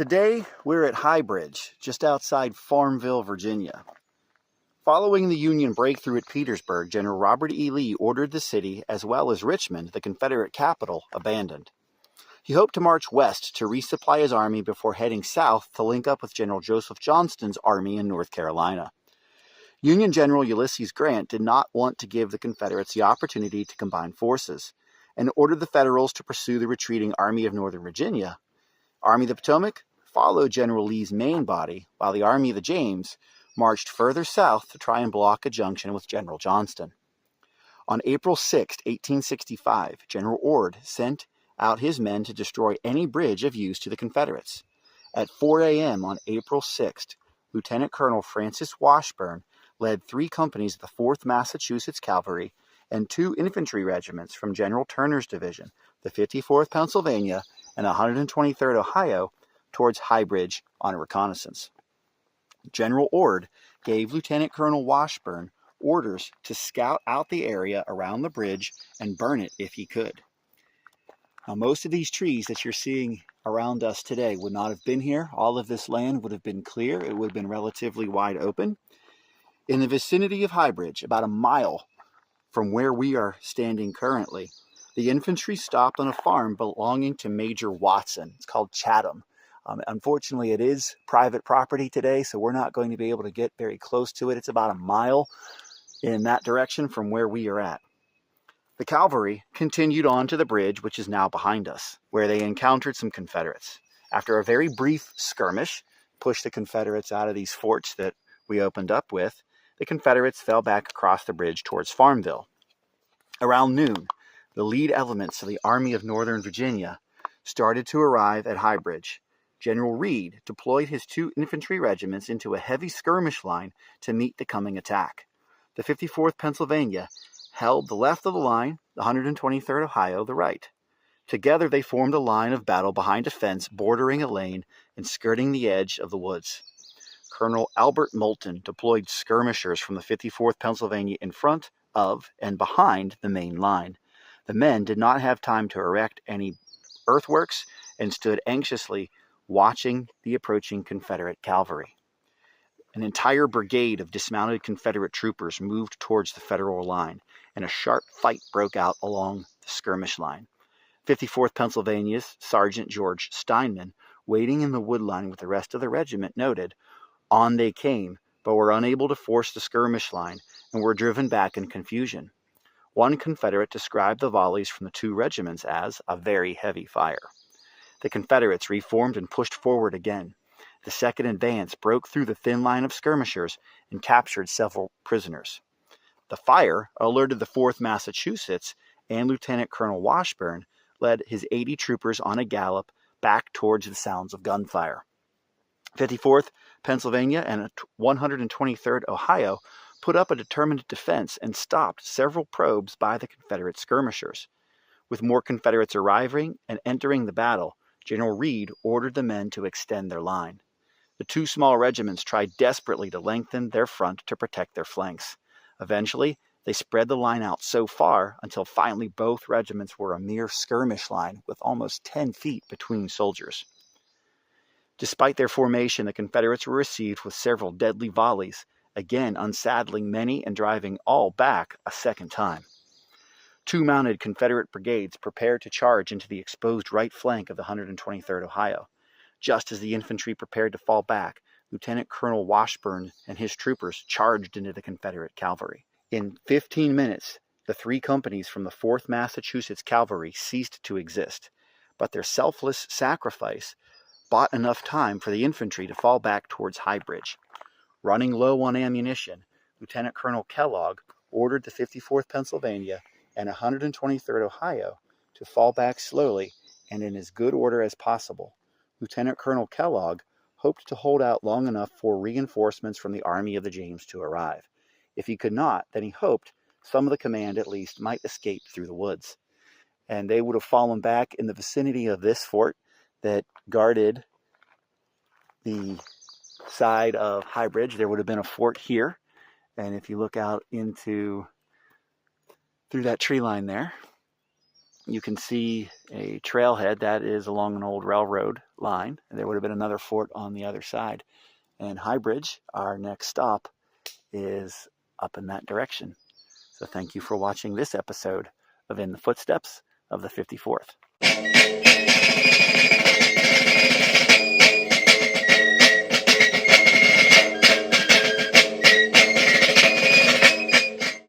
Today, we're at High Bridge, just outside Farmville, Virginia. Following the Union breakthrough at Petersburg, General Robert E. Lee ordered the city, as well as Richmond, the Confederate capital, abandoned. He hoped to march west to resupply his army before heading south to link up with General Joseph Johnston's army in North Carolina. Union General Ulysses Grant did not want to give the Confederates the opportunity to combine forces, and ordered the Federals to pursue the retreating Army of Northern Virginia. Army of the Potomac followed General Lee's main body, while the Army of the James marched further south to try and block a junction with General Johnston. On April 6, 1865, General Ord sent out his men to destroy any bridge of use to the Confederates. At 4 a.m. on April 6th, Lieutenant Colonel Francis Washburn led 3 companies of the 4th Massachusetts Cavalry and 2 infantry regiments from General Turner's division, the 54th Pennsylvania and 123rd Ohio, towards High Bridge on a reconnaissance. General Ord gave Lieutenant Colonel Washburn orders to scout out the area around the bridge and burn it if he could. Now, most of these trees that you're seeing around us today would not have been here. All of this land would have been clear. It would have been relatively wide open. In the vicinity of High Bridge, about a mile from where we are standing currently, the infantry stopped on a farm belonging to Major Watson. It's called Chatham. Unfortunately, it is private property today, so we're not going to be able to get very close to it. It's about a mile in that direction from where we are at. The cavalry continued on to the bridge, which is now behind us, where they encountered some Confederates. After a very brief skirmish, pushed the Confederates out of these forts that we opened up with, the Confederates fell back across the bridge towards Farmville. Around noon, the lead elements of the Army of Northern Virginia started to arrive at High Bridge. General Reed deployed his 2 infantry regiments into a heavy skirmish line to meet the coming attack. The 54th Pennsylvania held the left of the line, the 123rd Ohio the right. Together they formed a line of battle behind a fence bordering a lane and skirting the edge of the woods. Colonel Albert Moulton deployed skirmishers from the 54th Pennsylvania in front of and behind the main line. The men did not have time to erect any earthworks and stood anxiously watching the approaching Confederate cavalry. An entire brigade of dismounted Confederate troopers moved towards the Federal line, and a sharp fight broke out along the skirmish line. 54th Pennsylvania's Sergeant George Steinman, waiting in the wood line with the rest of the regiment, noted, "On they came, but were unable to force the skirmish line and were driven back in confusion." One Confederate described the volleys from the 2 regiments as a very heavy fire. The Confederates reformed and pushed forward again. The second advance broke through the thin line of skirmishers and captured several prisoners. The fire alerted the 4th Massachusetts, and Lieutenant Colonel Washburn led his 80 troopers on a gallop back towards the sounds of gunfire. 54th Pennsylvania and 123rd Ohio put up a determined defense and stopped several probes by the Confederate skirmishers. With more Confederates arriving and entering the battle, General Reed ordered the men to extend their line. The 2 small regiments tried desperately to lengthen their front to protect their flanks. Eventually, they spread the line out so far until finally both regiments were a mere skirmish line with almost 10 feet between soldiers. Despite their formation, the Confederates were received with several deadly volleys, again unsaddling many and driving all back a second time. 2 mounted Confederate brigades prepared to charge into the exposed right flank of the 123rd Ohio. Just as the infantry prepared to fall back, Lieutenant Colonel Washburn and his troopers charged into the Confederate cavalry. In 15 minutes, the 3 companies from the 4th Massachusetts Cavalry ceased to exist, but their selfless sacrifice bought enough time for the infantry to fall back towards High Bridge. Running low on ammunition, Lieutenant Colonel Kellogg ordered the 54th Pennsylvania and 123rd Ohio to fall back slowly and in as good order as possible. Lieutenant Colonel Kellogg hoped to hold out long enough for reinforcements from the Army of the James to arrive. If he could not, then he hoped some of the command at least might escape through the woods. And they would have fallen back in the vicinity of this fort that guarded the side of High Bridge. There would have been a fort here. And if you look out into through that tree line there, you can see a trailhead that is along an old railroad line. There would have been another fort on the other side. And High Bridge, our next stop, is up in that direction. So thank you for watching this episode of In the Footsteps of the 54th.